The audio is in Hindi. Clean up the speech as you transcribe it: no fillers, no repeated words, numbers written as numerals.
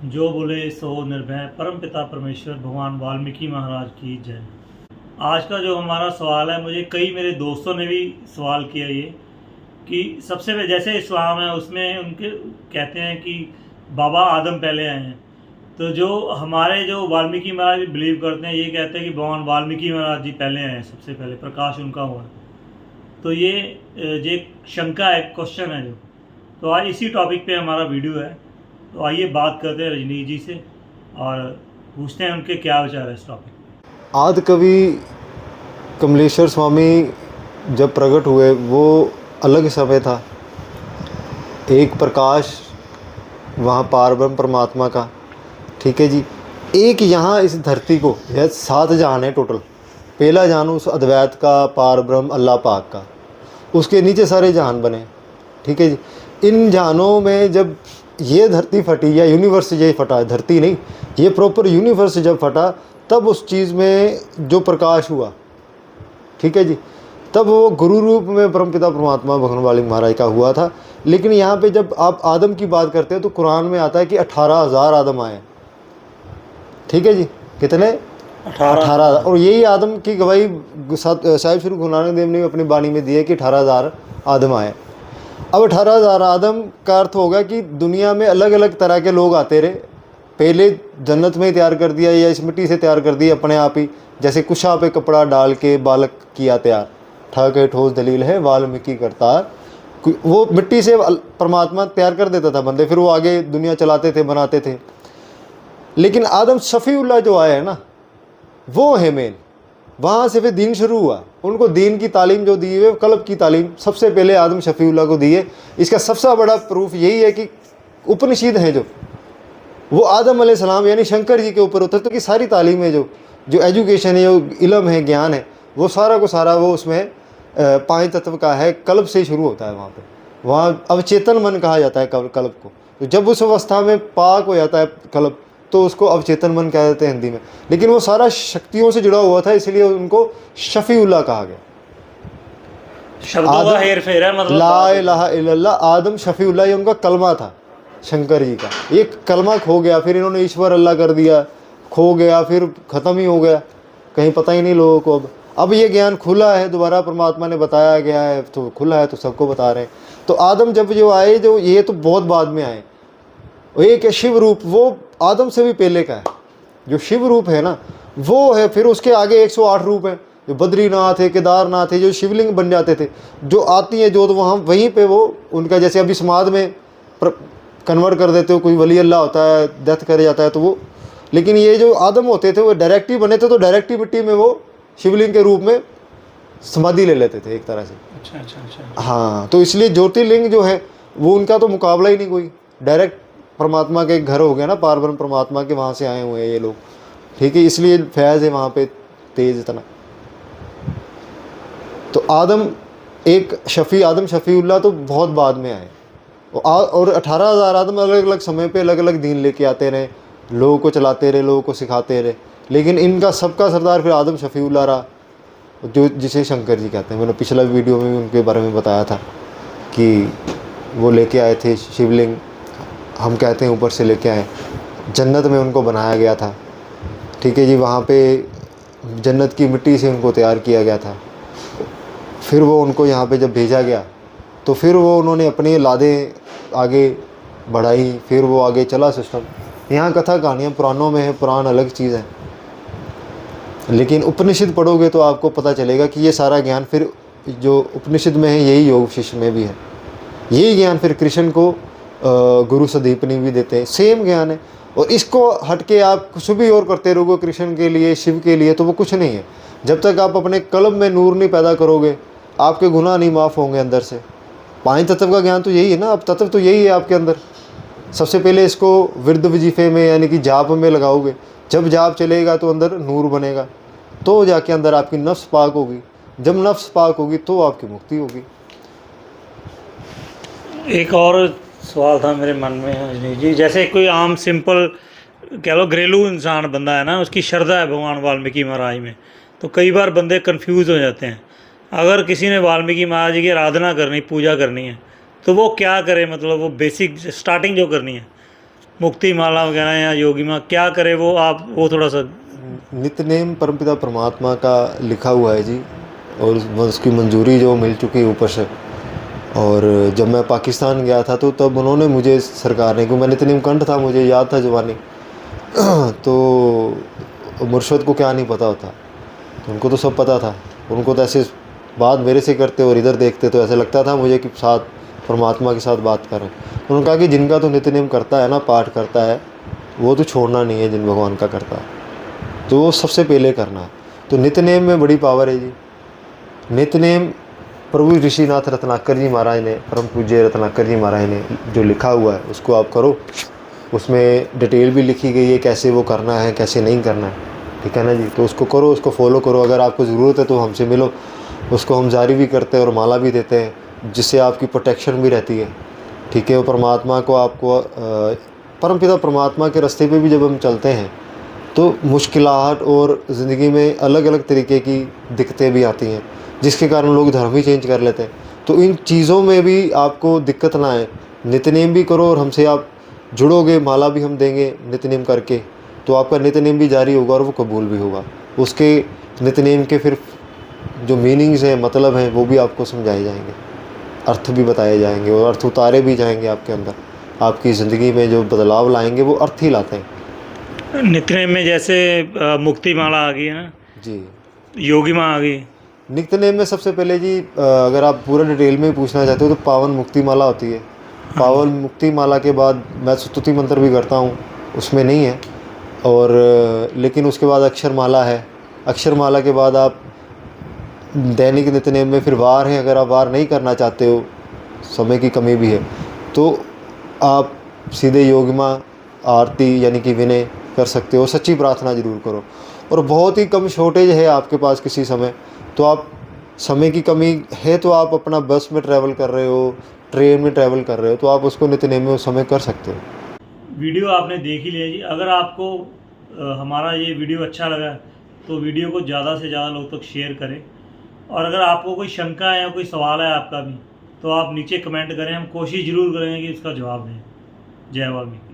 जो बोले सो निर्भय परम पिता परमेश्वर भगवान वाल्मीकि महाराज की जय। आज का जो हमारा सवाल है, मुझे कई मेरे दोस्तों ने भी सवाल किया ये कि सबसे पहले जैसे इस्लाम है उसमें उनके कहते हैं कि बाबा आदम पहले आए हैं, तो जो हमारे जो वाल्मीकि महाराज भी बिलीव करते हैं, ये कहते हैं कि भगवान वाल्मीकि महाराज जी पहले आए हैं, सबसे पहले प्रकाश उनका हुआ है। तो ये शंका है, क्वेश्चन है जो। तो आज इसी टॉपिक पे हमारा वीडियो है, तो आइए बात करते हैं रजनीश जी से और पूछते हैं उनके क्या विचार है इस टॉपिक पे। आदि कवि कमलेश्वर स्वामी जब प्रकट हुए वो अलग समय था, एक प्रकाश वहाँ पारब्रह्म परमात्मा का, ठीक है जी। एक यहाँ इस धरती को, यह 7 जहान है टोटल। पहला जहान उस अद्वैत का, पारब्रह्म अल्लाह पाक का, उसके नीचे सारे जहान बने, ठीक है जी। इन जहानों में जब ये धरती फटी या यूनिवर्स ये फटा, धरती नहीं, ये प्रॉपर यूनिवर्स जब फटा, तब उस चीज़ में जो प्रकाश हुआ, ठीक है जी, तब वो गुरु रूप में परमपिता परमात्मा भगवान वाली महाराज का हुआ था। लेकिन यहाँ पे जब आप आदम की बात करते हैं तो कुरान में आता है कि 18,000 आदम आए, ठीक है जी। कितने? 18,000। और यही आदम की गवाही साहिब श्री गुरु नानक देव ने अपनी बाणी में दी है कि 18,000 आदम आए। अब 18,000 आदम का अर्थ होगा कि दुनिया में अलग अलग तरह के लोग आते रहे। पहले जन्नत में ही तैयार कर दिया या इस मिट्टी से तैयार कर दिया अपने आप ही, जैसे कुशा पे कपड़ा डाल के बालक किया तैयार, ठग ठोस दलील है वाल्मीकि करतार। वो मिट्टी से परमात्मा तैयार कर देता था बंदे, फिर वो आगे दुनिया चलाते थे, बनाते थे। लेकिन आदम शफीउल्लाह जो आए हैं ना, वो है मेन। वहाँ से फिर दीन शुरू हुआ। उनको दीन की तालीम जो दी है, कल्ब की तालीम सबसे पहले आदम शफीउल्लाह को दी है। इसका सबसे बड़ा प्रूफ यही है कि उपनिषद है जो, वो आदम अलैहिस्सलाम यानी शंकर जी के ऊपर उतरते, तो कि सारी तालीम है, जो एजुकेशन है, जो इल्म है, ज्ञान है, वो सारा को सारा वो उसमें 5 तत्व का है, कल्ब से ही शुरू होता है। वहाँ पे वहाँ अवचेतन मन कहा जाता है कल्ब को। तो जब उस अवस्था में पाक हो जाता है कल्ब, तो उसको अवचेतन मन कह देते हैं हिंदी में। लेकिन वो सारा शक्तियों से जुड़ा हुआ था, इसलिए उनको शफीउल्लाह कहा गया। शब्दों का हेर फेर है, मतलब ला इलाहा इल्लल्लाह, आदम शफीउल्लाह, ये उनका कलमा था शंकर जी का। एक कलमा खो गया, फिर इन्होंने ईश्वर अल्लाह कर दिया, खो गया, फिर ख़त्म ही हो गया, कहीं पता ही नहीं लोगों को। अब ये ज्ञान खुला है, दोबारा परमात्मा ने बताया गया है, तो खुला है तो सबको बता रहे हैं। तो आदम जब जो आए, जो ये तो बहुत बाद में आए। एक है शिव रूप, वो आदम से भी पहले का है। जो शिव रूप है ना, वो है। फिर उसके आगे 108 रूप हैं, जो बद्रीनाथ है, केदारनाथ है, जो शिवलिंग बन जाते थे, जो आती हैं जो, तो वहाँ वहीं पे वो उनका, जैसे अभी समाध में कन्वर्ट कर देते हो, कोई वली अल्लाह होता है, डेथ कर जाता है तो वो। लेकिन ये जो आदम होते थे वो डायरेक्ट ही बने थे, तो डायरेक्ट ही मिट्टी में वो शिवलिंग के रूप में समाधि ले लेते थे एक तरह से। अच्छा। हाँ, तो इसलिए ज्योतिर्लिंग जो है वो उनका तो मुकाबला ही नहीं कोई। डायरेक्ट परमात्मा के घर हो गया ना, पारब्रह्म परमात्मा के, वहाँ से आए हुए हैं ये लोग, ठीक है। इसलिए फैज़ है वहाँ पे तेज इतना। तो आदम शफीउल्लाह तो बहुत बाद में आए। और 18,000 आदम अलग अलग समय पे अलग अलग दीन लेके आते रहे, लोगों को चलाते रहे, लोगों को सिखाते रहे। लेकिन इनका सबका सरदार फिर आदम शफीउल्लाह रहा, जो जिसे शंकर जी कहते हैं। मैंने पिछला वीडियो में भी उनके बारे में बताया था कि वो लेके आए थे शिवलिंग, हम कहते हैं ऊपर से लेके आए, जन्नत में उनको बनाया गया था, ठीक है जी। वहाँ पे जन्नत की मिट्टी से उनको तैयार किया गया था। फिर वो उनको यहाँ पे जब भेजा गया, तो फिर वो उन्होंने अपनी लादें आगे बढ़ाई, फिर वो आगे चला सिस्टम। यहाँ कथा कहानियाँ पुरानों में है, पुराण अलग चीज़ है। लेकिन उपनिषद पढ़ोगे तो आपको पता चलेगा कि ये सारा ज्ञान फिर जो उपनिषद में है, यही योग शिष्य में भी है। यही ज्ञान फिर कृष्ण को गुरु सदीपनी भी देते हैं, सेम ज्ञान है। और इसको हटके आप कुछ भी और करते रहोगे कृष्ण के लिए, शिव के लिए, तो वो कुछ नहीं है। जब तक आप अपने कल्ब में नूर नहीं पैदा करोगे, आपके गुनाह नहीं माफ़ होंगे अंदर से। 5 तत्व का ज्ञान तो यही है ना, अब तत्व तो यही है आपके अंदर। सबसे पहले इसको विरद वजीफे में यानी कि जाप में लगाओगे। जब जाप चलेगा तो अंदर नूर बनेगा, तो जाके अंदर आपकी नफ्स पाक होगी। जब नफ्स पाक होगी तो आपकी मुक्ति होगी। एक और सवाल था मेरे मन में रजनीश जी, जैसे कोई आम सिंपल कह लो घरेलू इंसान बंदा है ना, उसकी श्रद्धा है भगवान वाल्मीकि महाराज में, तो कई बार बंदे कंफ्यूज हो जाते हैं। अगर किसी ने वाल्मीकि महाराज की आराधना करनी, पूजा करनी है, तो वो क्या करे? मतलब वो बेसिक स्टार्टिंग जो करनी है, मुक्ति माला वगैरह या योगी माँ क्या करे वो, आप वो थोड़ा सा। नित्यनेम परमपिता परमात्मा का लिखा हुआ है जी, और उसकी मंजूरी जो मिल चुकी है ऊपर से। और जब मैं पाकिस्तान गया था तो तब उन्होंने मुझे, सरकार ने, क्योंकि मैं नित्यनेम कंठ था, मुझे याद था जवानी तो मुर्शद को क्या नहीं पता होता, तो उनको तो सब पता था। उनको तो ऐसे बात मेरे से करते और इधर देखते तो ऐसा लगता था मुझे कि साथ परमात्मा के साथ बात करें। उन्होंने कहा कि जिनका तो नित्यनेम करता है ना, पाठ करता है, वो तो छोड़ना नहीं है जिन भगवान का करता है, तो वो सबसे पहले करना है। तो नित्यनेम में बड़ी पावर है जी। नित्यनेम प्रभु ऋषिनाथ रत्नाकर जी महाराज ने, परम पूज्य रत्नाकर जी महाराज ने जो लिखा हुआ है उसको आप करो। उसमें डिटेल भी लिखी गई है कैसे वो करना है, कैसे नहीं करना है, ठीक है ना जी। तो उसको करो, उसको फॉलो करो। अगर आपको ज़रूरत है तो हमसे मिलो, उसको हम जारी भी करते हैं और माला भी देते हैं, जिससे आपकी प्रोटेक्शन भी रहती है, ठीक है। और परमात्मा को आपको परमपिता परमात्मा के रास्ते पे भी जब हम चलते हैं तो मुश्किलात और ज़िंदगी में अलग अलग तरीके की दिक्कतें भी आती हैं, जिसके कारण लोग धर्म ही चेंज कर लेते हैं। तो इन चीज़ों में भी आपको दिक्कत ना आए, नित्यनेम भी करो और हमसे आप जुड़ोगे, माला भी हम देंगे नित्यनेम करके, तो आपका नित्यनेम भी जारी होगा और वो कबूल भी होगा। उसके नित्यनेम के फिर जो मीनिंग्स हैं, मतलब हैं, वो भी आपको समझाए जाएंगे, अर्थ भी बताए जाएंगे और अर्थ उतारे भी जाएंगे आपके अंदर। आपकी ज़िंदगी में जो बदलाव लाएंगे वो अर्थ ही लाते हैं। नित्यनेम में जैसे मुक्ति माला आ गई है ना जी, योगी माँ आ गई। नित्यनेम में सबसे पहले जी अगर आप पूरा डिटेल में पूछना चाहते हो तो पावन मुक्ति माला होती है। पावन मुक्ति माला के बाद मैं स्तुति मंत्र भी करता हूँ, उसमें नहीं है। और लेकिन उसके बाद अक्षर माला है। अक्षर माला के बाद आप दैनिक नित्यनेम में फिर वार है। अगर आप वार नहीं करना चाहते हो, समय की कमी भी है, तो आप सीधे योगिमा आरती यानी कि विनय कर सकते हो। सच्ची प्रार्थना ज़रूर करो। और बहुत ही कम शॉर्टेज है आपके पास किसी समय, तो आप, समय की कमी है तो आप अपना बस में ट्रैवल कर रहे हो, ट्रेन में ट्रैवल कर रहे हो, तो आप उसको नित्यनेम में उस समय कर सकते हो। वीडियो आपने देख ही लिया जी। अगर आपको हमारा ये वीडियो अच्छा लगा तो वीडियो को ज़्यादा से ज़्यादा लोग तक शेयर करें। और अगर आपको कोई शंका है या कोई सवाल है आपका भी, तो आप नीचे कमेंट करें, हम कोशिश ज़रूर करेंगे कि उसका जवाब दें। जय वाल्मीकि।